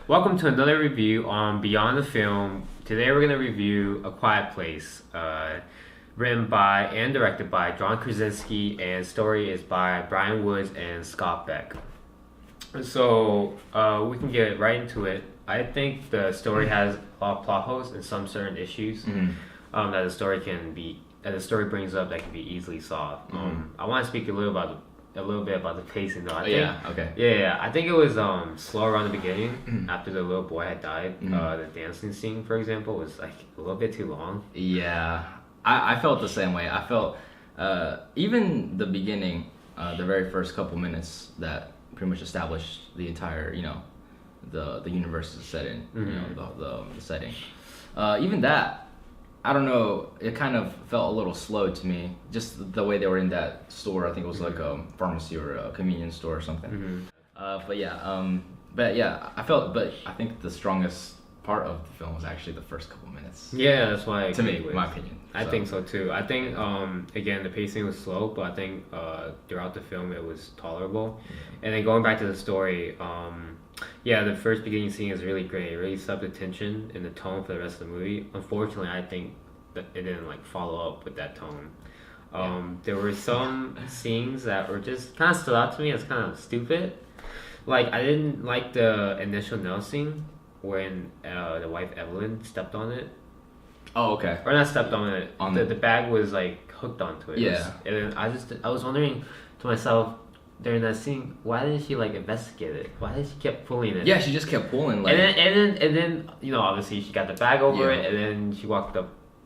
Welcome to another review on Beyond the Film. Today we're going to review A Quiet Place, written by and directed by John Krasinski, and story is by Brian Woods and Scott Beck. So we can get right into it. I think the story has a lot of plot holes and some certain issues that the story brings up that can be easily solved. I want to speak a little bit about the pacing though. I think it was slow around the beginning after the little boy had died. The dancing scene, for example, was like a little bit too long. Yeah, I felt the same way. I felt even the beginning, the very first couple minutes that pretty much established the entire, the universe is set in, the setting. Even that, I don't know, it kind of felt a little slow to me. Just the way they were in that store. I think it was like a pharmacy or a convenience store or something. But I think the strongest part of the film was actually the first couple minutes. Yeah, that's why to me, in my opinion. I think so too. I think again the pacing was slow, but I think throughout the film it was tolerable. And then going back to the story, the first beginning scene is really great. It really set the tension and the tone for the rest of the movie. Unfortunately, I think that it didn't follow up with that tone. There were some scenes that were just kind of stood out to me as kind of stupid. Like, I didn't like the initial nail scene when the wife Evelyn stepped on it. Oh, okay. Or not stepped on it. The bag was like hooked onto it. Yeah. And then I was wondering to myself during that scene, why didn't she investigate it? Why did she keep pulling it? Yeah, she just kept pulling. And then obviously she got the bag over it, and then she walked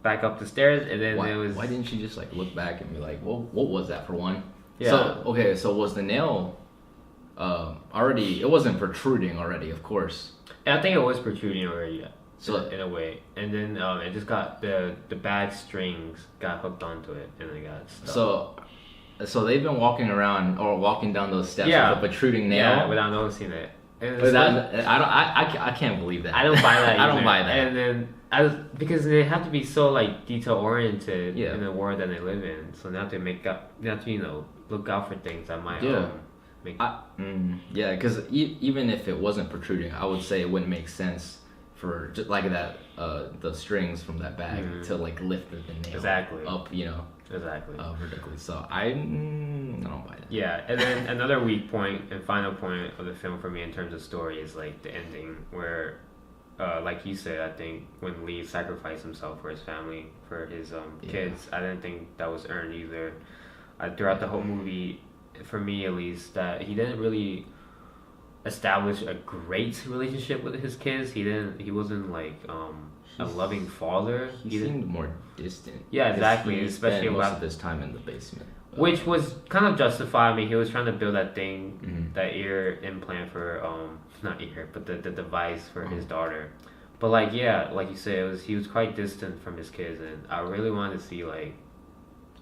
back up the stairs, and then why didn't she just look back and be like, well, what was that for one? Yeah. So was the nail already? It wasn't protruding already, of course. And I think it was protruding already. So in a way, and then it just got the bag strings got hooked onto it, and it got stuck. So they've been walking down those steps with a protruding nail without noticing it. I can't believe that. I don't buy that. I don't buy that. And then because they have to be so detail oriented in the world that they live in, so they have to look out for things that might make. Because even if it wasn't protruding, I would say it wouldn't make sense for just like that the strings from that bag to lift the nail up, Exactly. Vertically. So I don't buy that. Yeah, and then another weak point and final point of the film for me in terms of story is the ending where, like you said, I think when Lee sacrificed himself for his family, for his kids, I didn't think that was earned either. Throughout the whole movie, for me at least, that he didn't really establish a great relationship with his kids. He wasn't a loving father. He seemed more distant. Yeah, exactly. Especially most of his time in the basement, which was kind of justified. I mean, he was trying to build that thing, that ear implant for not ear, but the device for his daughter. But like you said, he was quite distant from his kids, and I really wanted to see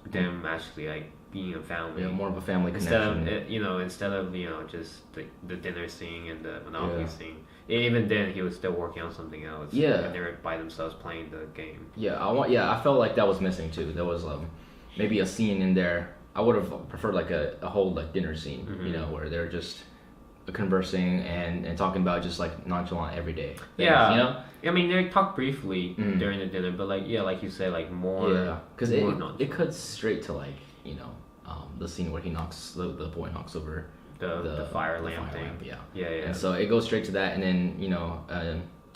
them actually being a family. Yeah, more of a family connection. Instead of just the dinner scene and the Monopoly scene. Even then, he was still working on something else. Yeah, and they were by themselves playing the game. I felt like that was missing too. There was maybe a scene in there. I would have preferred a whole dinner scene, where they're just conversing and talking about just nonchalant everyday things, Yeah, I mean, they talked briefly during the dinner, but like you said, more. Yeah, because it cuts straight to the scene where the boy knocks over the fire lamp thing. Yeah. And so it goes straight to that, and then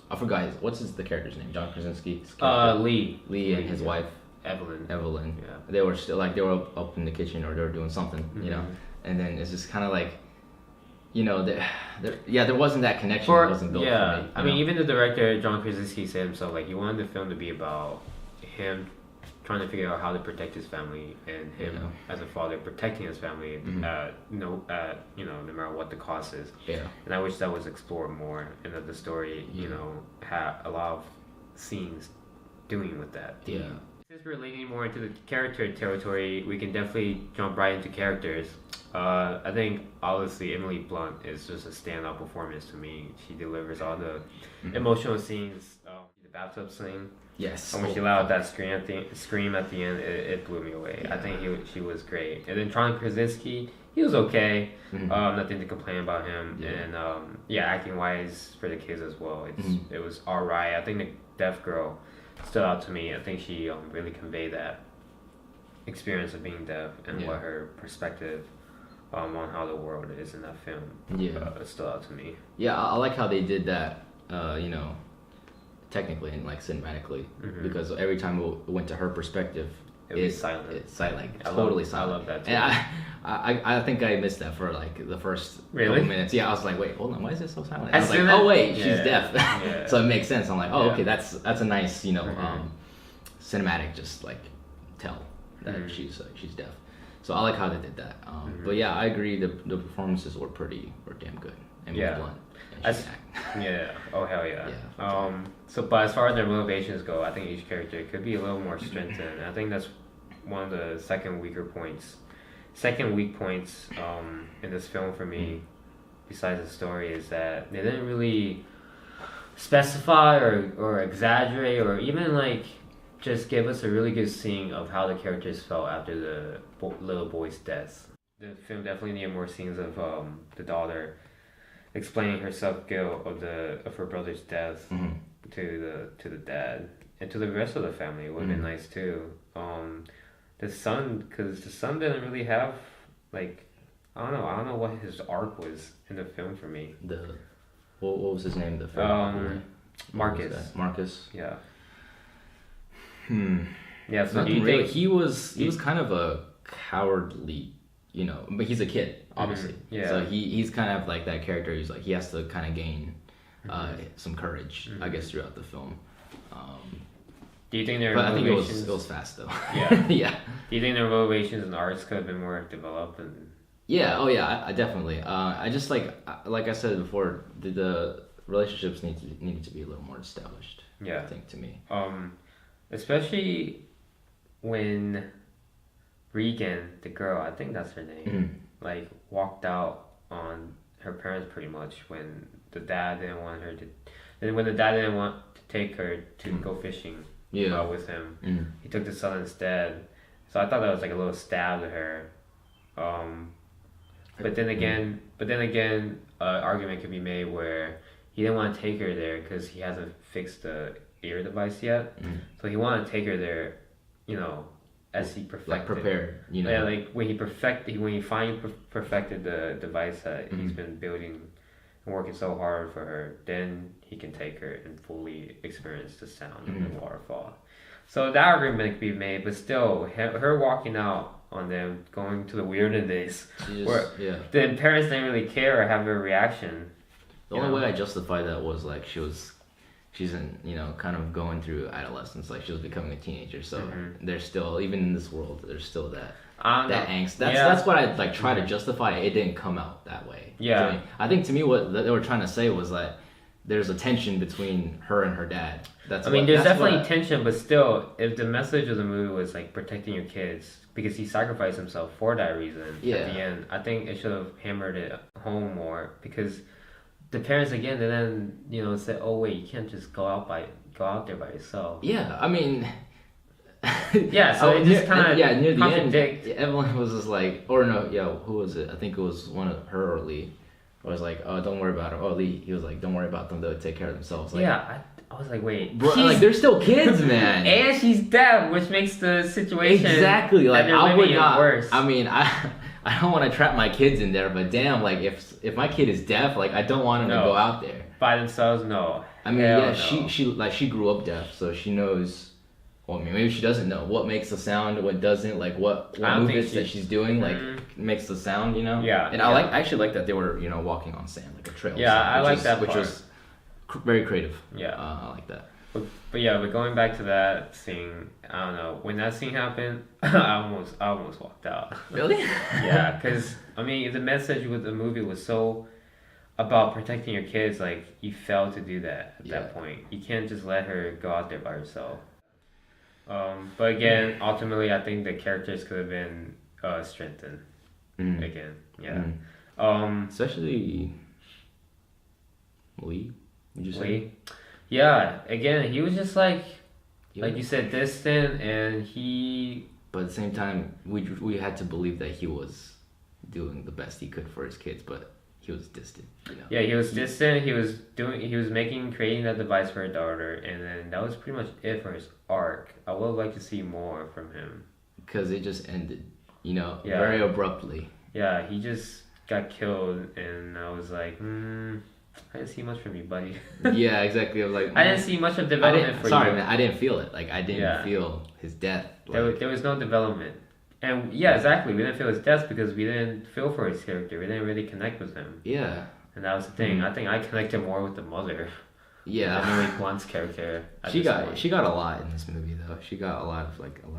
I forgot what's the character's name? John Krasinski. Lee and his wife Evelyn. Yeah. They were still they were up in the kitchen or they were doing something, and then it's just kind of there wasn't that connection. It wasn't built for me. I mean, even the director John Krasinski said himself he wanted the film to be about him trying to figure out how to protect his family and him as a father protecting his family, no matter what the cost is. Yeah. And I wish that was explored more, and that the story, had a lot of scenes doing with that. Yeah. Since we're leaning more into the character territory, we can definitely jump right into characters. I think obviously Emily Blunt is just a standout performance to me. She delivers all the emotional scenes. The bathtub scene. Yes. And when she allowed that scream at the end, it blew me away. Yeah. I think she was great. And then John Krasinski, he was okay. Nothing to complain about him. Yeah. And acting wise for the kids as well, it was alright. I think the deaf girl stood out to me. I think she really conveyed that experience of being deaf and what her perspective on how the world is in that film stood out to me. Yeah, I like how they did that. Technically and like cinematically, because every time it went to her perspective, it was silent. It's silent, like totally silent. I love that too. And I think I missed that for like the first really? couple minutes. Yeah, I was like, wait, hold on, why is it so silent? I was like, oh wait, she's deaf. So it makes sense. I'm like, oh okay, that's a nice cinematic just like tell that she's deaf. So I like how they did that. But yeah, I agree. The performances were damn good. And Blunt. Oh hell yeah. But as far as their motivations go, I think each character could be a little more strengthened. I think that's one of the second weak points in this film for me, besides the story, is that they didn't really specify or exaggerate or even like just give us a really good scene of how the characters felt after the little boy's death. The film definitely needed more scenes of the daughter explaining her self-guilt of her brother's death to the dad and to the rest of the family. It would have been nice too. The son, because the son didn't really have like, I don't know what his arc was in the film for me. What was his name? The film. Marcus. Yeah. Yeah. So do you think he was kind of a cowardly? But he's a kid, obviously. Yeah. So he's kind of like that character. He's like he has to kind of gain some courage, I guess, throughout the film. Do you think their But motivations? I think it was fast though. Yeah. Yeah. Do you think their motivations and arcs could have been more developed? Yeah. Oh yeah. I definitely. I just like I said before, the relationships needed to be a little more established. Yeah. I think to me. Especially when Regan, the girl, I think that's her name, like walked out on her parents pretty much when the dad didn't want her to. Then when the dad didn't want to take her to go fishing with him, he took the son instead. So I thought that was like a little stab to her. But then again, argument could be made where he didn't want to take her there because he hasn't fixed the ear device yet. So he wanted to take her there, as he perfected. Like prepared, Yeah, like when he finally perfected the device that he's been building and working so hard for her, then he can take her and fully experience the sound of the waterfall. So that argument could be made, but still, her walking out on them, going to the wilderness, where the parents didn't really care or have a reaction. The only way I justify that was like she's in, kind of going through adolescence, like she was becoming a teenager. So there's still, even in this world, there's still that angst. That's what I like try to justify. It didn't come out that way. Yeah. I think to me what they were trying to say was like there's a tension between her and her dad. There's definitely tension, but still, if the message of the movie was like protecting your kids because he sacrificed himself for that reason at the end, I think it should have hammered it home more because the parents again then said, oh wait, you can't just go out there by yourself. Yeah, I mean. Yeah, so it just kind of near the end, everyone was just like, or no, who was it? I think it was one of her or Lee. I was like, oh, don't worry about it. Oh, Lee, he was like, don't worry about them. They'll take care of themselves. Like, I was like, wait, bro, like they're still kids, man. And she's deaf, which makes the situation exactly like I would not. Worse. I mean, I don't want to trap my kids in there, but damn, like if my kid is deaf, like I don't want them to go out there by themselves. No, I mean, she grew up deaf, so she knows. Well, I mean, maybe she doesn't know what makes the sound, what doesn't, like what movements that she's doing, like makes the sound, Yeah. And I actually like that they were, walking on sand, like a trail. Yeah, I like that which was very creative. Yeah, I like that. But going back to that scene, I don't know when that scene happened, I almost walked out. Really? Yeah, because I mean, the message with the movie was so about protecting your kids, like you failed to do that at that point. You can't just let her go out there by herself. But again, ultimately, I think the characters could have been strengthened again. Yeah. Especially Lee. Would you say? Yeah, again, he was just like Yeah. you said, distant, and he. But at the same time, we had to believe that he was doing the best he could for his kids, but he was distant, you know. Yeah, he was distant. He was creating that device for a daughter, and then that was pretty much it for his arc. I would like to see more from him. Because it just ended, you know, Yeah. very abruptly. Yeah, he just got killed, and I was like, I didn't see much from you, buddy. Yeah, exactly. I was like, I didn't see much of development for you. Sorry, man, I didn't feel it. Like, I didn't Yeah. feel his death. There was no development. And yeah, exactly. We didn't feel his death because we didn't feel for his character. We didn't really connect with him. Yeah. And that was the thing. I think I connected more with the mother. Yeah. Than Emily Blunt's character. She got a lot in this movie though. She got a lot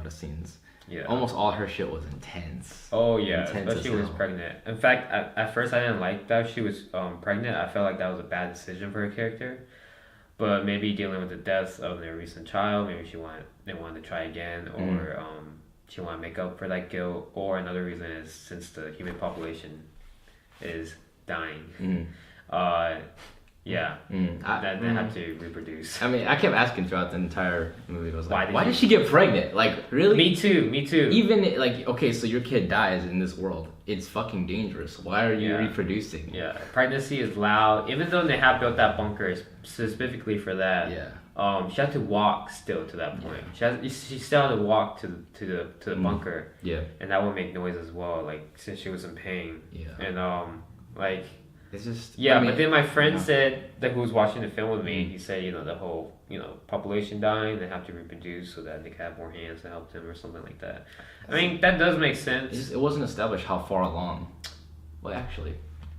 of scenes. Yeah. Almost all her shit was intense. Oh yeah, Intense especially when she was pregnant. In fact, at first I didn't like that she was pregnant. I felt like that was a bad decision for her character. But maybe dealing with the deaths of their recent child, maybe they wanted to try again, or she wanted to make up for that guilt. Or another reason is since the human population is dying. Yeah, that they have to reproduce. I mean, I kept asking throughout the entire movie. I was like, why did did she get pregnant? Like, really? Me too. Even like, okay, so your kid dies in this world. It's fucking dangerous. Why are you reproducing? Yeah, pregnancy is loud. Even though they have built that bunker specifically for that. Yeah. She had to walk still to that point. She still had to walk to the bunker. Yeah. And that would make noise as well. Like since she was in pain. Yeah. And like. It's just but then my friend said that who was watching the film with me, he said, the whole, population dying, they have to reproduce so that they can have more hands to help them or something like that. I mean, that does make sense. It wasn't established how far along. Well, actually,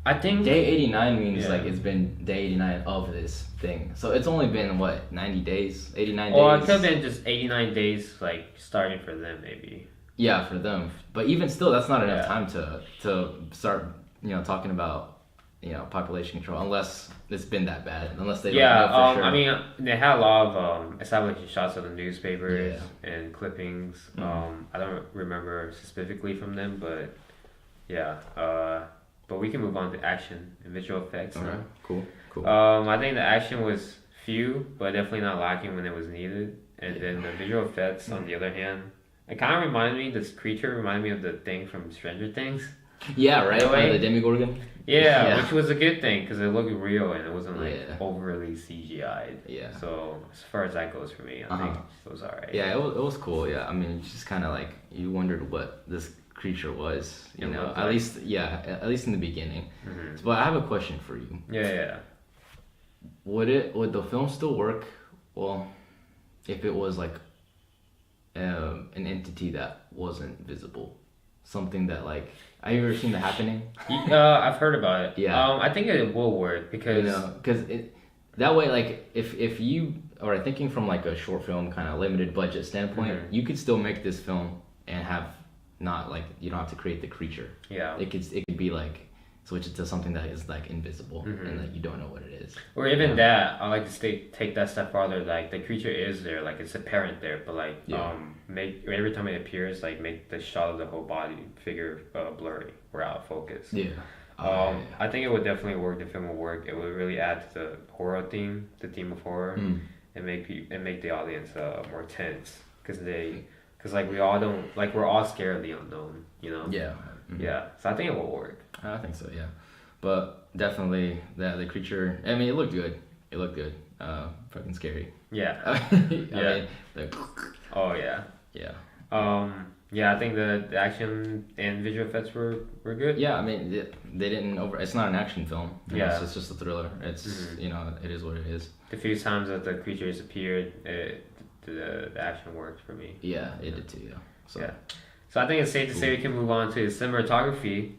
I think day 89 means like it's been day 89 of this thing. So it's only been what, 90 days, 89 days. Or it could have been just 89 days, like starting for them maybe. Yeah, for them. But even still, that's not enough time to start, talking about. Population control, unless it's been that bad, unless they don't know for sure. I mean, they had a lot of establishing shots of the newspapers and clippings. I don't remember specifically from them, but but we can move on to action and visual effects. All right, cool. I think the action was few, but definitely not lacking when it was needed. And then the visual effects, on the other hand, it kind of reminded me, this creature reminded me of the thing from Stranger Things. Yeah, right. The Demogorgon. Yeah, which was a good thing because it looked real and it wasn't like overly CGI'd. Yeah. So as far as that goes for me, I think it was alright. Yeah, it was cool. Yeah, I mean, it's just kind of like you wondered what this creature was. At least in the beginning. Mm-hmm. But I have a question for you. Yeah. Would the film still work? Well, if it was like an entity that wasn't visible. Something that like, have you ever seen The Happening? I've heard about it. Yeah. I think it will work because that way, like if you are thinking from like a short film kind of limited budget standpoint, you could still make this film and have not like you don't have to create the creature. Yeah. It could be like switch it to something that is like invisible and that you don't know what it is. Or even that, I like to take that step farther. Like the creature is there, like it's apparent there, but like make every time it appears, like make the shot of the whole body figure blurry or out of focus. Yeah. I think it would definitely work. The film would work. It would really add to the horror theme, the theme of horror, and make the audience more tense because like we're all scared of the unknown, Yeah. Yeah. So I think it will work. I think so, yeah. But definitely the creature. I mean, it looked good. Fucking scary. Yeah. I mean, oh yeah. Yeah. I think the action and visual effects were good. Yeah, I mean, they didn't it's not an action film. It's just a thriller. It's it is what it is. The few times that the creatures appeared, the action worked for me. Yeah, it did too. Yeah. So I think it's safe to say we can move on to cinematography.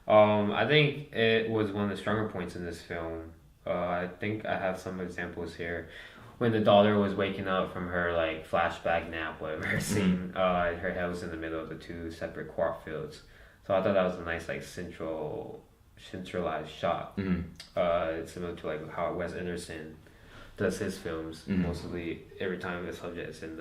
I think it was one of the stronger points in this film. I think I have some examples here. When the daughter was waking up from her like flashback nap, whatever scene, her head was in the middle of the two separate quark fields. So I thought that was a nice like centralized shot. Similar to like how Wes Anderson does his films. Mostly every time the subject is in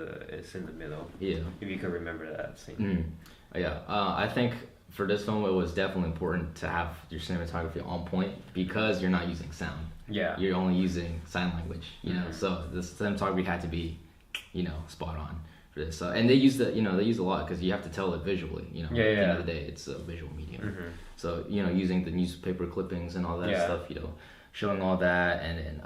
the middle. Yeah. If you can remember that scene. Yeah. I think for this film, it was definitely important to have your cinematography on point because you're not using sound. Yeah. You're only using sign language, you know. So the cinematography had to be, you know, spot on for this. So, and they use a lot because you have to tell it visually, you know. Yeah, At the end of the day, it's a visual medium. So, you know, using the newspaper clippings and all that stuff, you know, showing all that, and then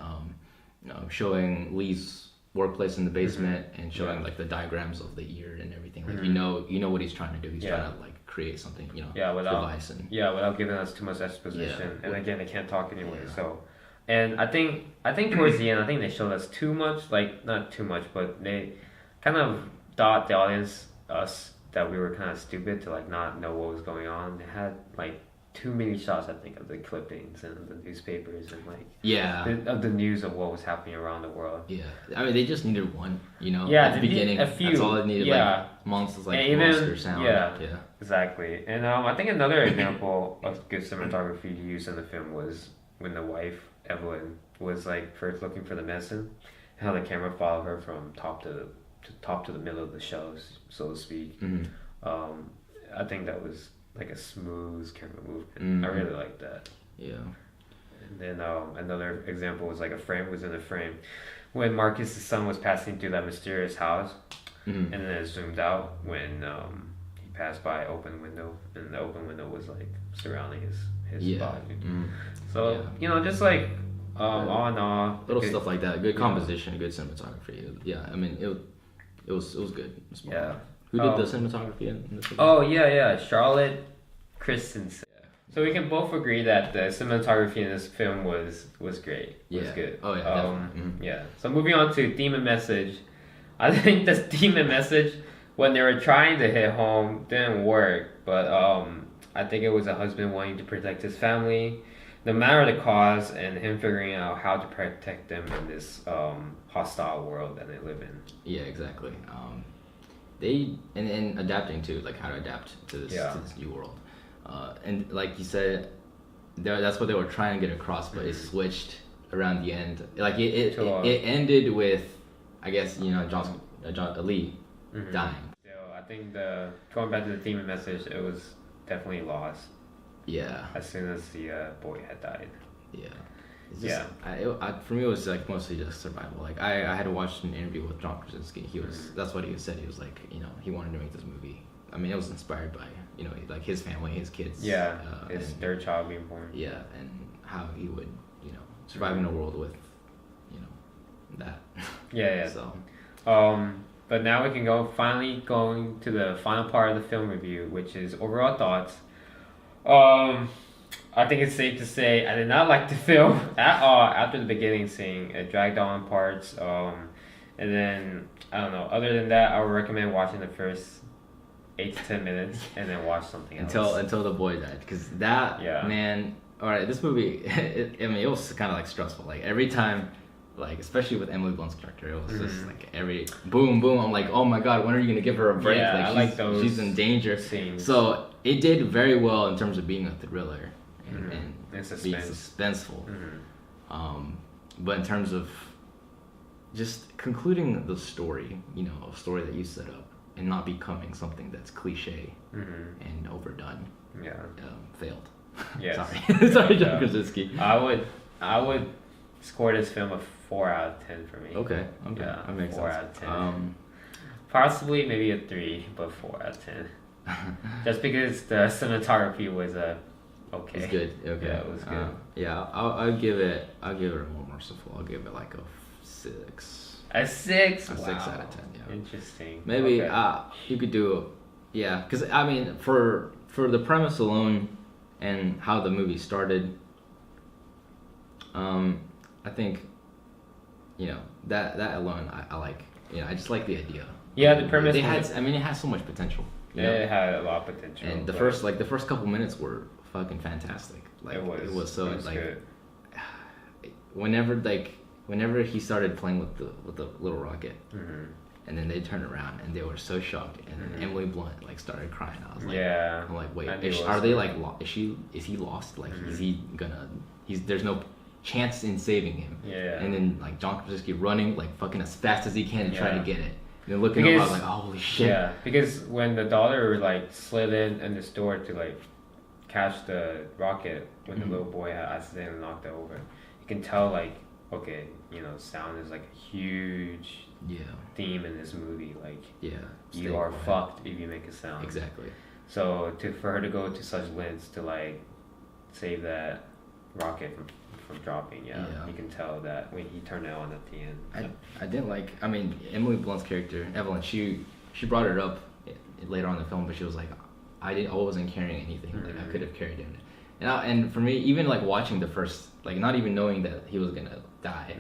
you know, showing Lee's workplace in the basement and showing like the diagrams of the ear and everything. Like you know what he's trying to do. He's trying to like create something, you know, without giving us too much exposition. And again, they can't talk anyway. So, and I think towards the end, I think they showed us too much. Like not too much, but they kind of thought the audience, us, that we were kind of stupid to like not know what was going on. They had like too many shots, I think, of the clippings and the newspapers and like of the news of what was happening around the world. Yeah, I mean they just needed one, you know. Yeah, at the beginning, a few. That's all they needed. Like monsters, like monster sound. Yeah, exactly. And I think another example of good cinematography used in the film was when the wife Evelyn was like first looking for the medicine, how the camera followed her from top to the middle of the shelves, so to speak. I think that was like a smooth camera movement. I really like that. Yeah. And then another example was like a frame was in a frame when Marcus's son was passing through that mysterious house, and then it zoomed out when he passed by open window, and the open window was like surrounding his body. So you know, just like all in all, little stuff like that. Good composition, good cinematography. Yeah, I mean it was good. Who did the cinematography in this movie? Oh yeah, Charlotte Christensen. So we can both agree that the cinematography in this film was great. Was good. Oh yeah. Yeah. So moving on to theme and message, I think the theme and message when they were trying to hit home didn't work. But I think it was a husband wanting to protect his family, no matter the cause, and him figuring out how to protect them in this hostile world that they live in. Yeah, exactly. They and adapting to like how to adapt to this new world, and like you said, that's what they were trying to get across, but it switched around the end. Like it ended with, I guess, you know, John Lee dying. So I think going back to the theme and message, it was definitely lost. Yeah. As soon as the boy had died. Yeah. For me, it was like mostly just survival. Like I had to watch an interview with John Krasinski. That's what he said. He was like, you know, he wanted to make this movie. I mean, it was inspired by, you know, like his family, his kids. Yeah, their child being born. Yeah, and how he would, you know, survive in a world with, you know, that. Yeah. So. But now we can finally going to the final part of the film review, which is overall thoughts. I think it's safe to say I did not like the film at all after the beginning scene. It dragged on parts. And then, I don't know, other than that, I would recommend watching the first 8 to 10 minutes and then watch something else. Until the boy died. Because that, man, alright, this movie, it was kind of like stressful. Like every time, like especially with Emily Blunt's character, it was just like every boom, I'm like, oh my god, when are you going to give her a break? Yeah, like, she's in danger. Scenes. So it did very well in terms of being a thriller. And being suspenseful. But in terms of just concluding the story, you know, a story that you set up and not becoming something that's cliche and overdone, failed. Yes. Sorry, John Krasinski. I would score this film a 4 out of 10 for me. Okay. Yeah, that makes 4 sense. out of 10. Possibly maybe a 3, but 4 out of 10. Just because the cinematography was okay. It's good. Okay. Yeah, it was good. I'll give it a more merciful. I'll give it like a 6. A 6? A 6 out of 10. Yeah. Interesting. Maybe you could do, because I mean for the premise alone and how the movie started, I think, you know, that alone I like. You know, I just like the idea. Yeah, the premise. It has so much potential. It had a lot of potential. And the first couple minutes were fucking fantastic. Like it was so like good. Whenever he started playing with the little rocket, and then they turned around and they were so shocked, and then Emily Blunt like started crying. I was like, I'm like, wait, are they like is he lost? Like there's no chance in saving him. Yeah. And then like John Krasinski running like fucking as fast as he can to try to get it. then looking up, I was like, oh, holy shit. Yeah, because when the daughter like slid in the store to like catch the rocket when the little boy had accidentally knocked it over, you can tell like, okay, you know, sound is like a huge theme in this movie. Like, you are fucked if you make a sound. Exactly. So for her to go to such lengths to like save that rocket from dropping, you can tell that when he turned it on at the end. I didn't like. I mean, Emily Blunt's character Evelyn. She brought it up later on in the film, but she was like, I wasn't carrying anything. Like I could have carried it. And for me, even like watching the first, like not even knowing that he was gonna die,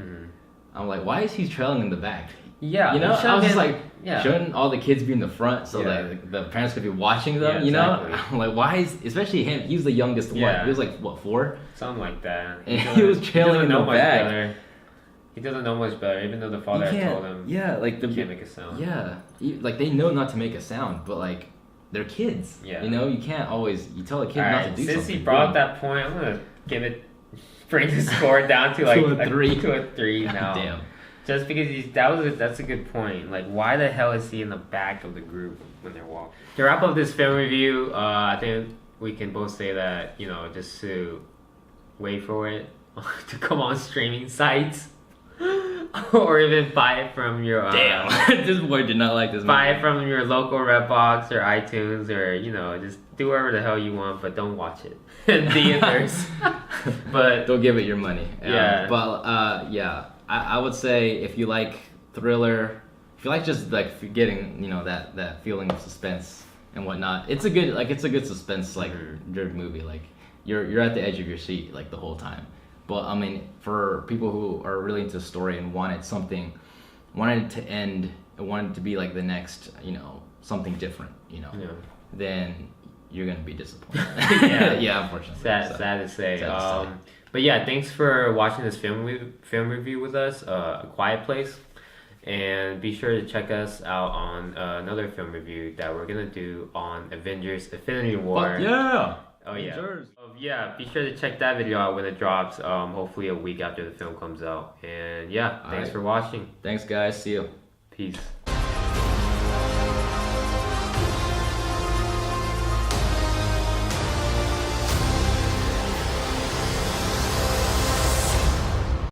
I'm like, why is he trailing in the back? Yeah, you know, I was just like, shouldn't all the kids be in the front so that the parents could be watching them? You know, I'm like, why is especially him? He was the youngest one. He was like what, 4? Something like that. And he was trailing in the back. He doesn't know much better, even though the father had told him. Yeah, like he can't make a sound. Yeah, like they know not to make a sound, but like they're kids. Yeah, you know, you can't always you tell a kid not to do something. Since he brought up that point, I'm gonna bring the score down to like to a 3 now. Damn. Just because that's a good point. Like, why the hell is he in the back of the group when they're walking? To wrap up this film review, I think we can both say that, you know, just to wait for it to come on streaming sites, or even buy it from your damn. This boy did not like this movie. Buy it from your local Redbox or iTunes, or you know, just do whatever the hell you want, but don't watch it in theaters. But don't give it your money. I would say if you like thriller, if you like just like getting, you know, that feeling of suspense and whatnot, it's a good suspense like driven movie. Like you're at the edge of your seat like the whole time. But I mean, for people who are really into story and wanted it to end and wanted it to be like the next, you know, something different, you know, then you're gonna be disappointed. Unfortunately. Sad to say. But yeah, thanks for watching this film review with us, A Quiet Place. And be sure to check us out on another film review that we're going to do on Avengers Infinity War. Oh, yeah. Avengers. Be sure to check that video out when it drops, hopefully a week after the film comes out. And thanks for watching. Thanks, guys. See you. Peace.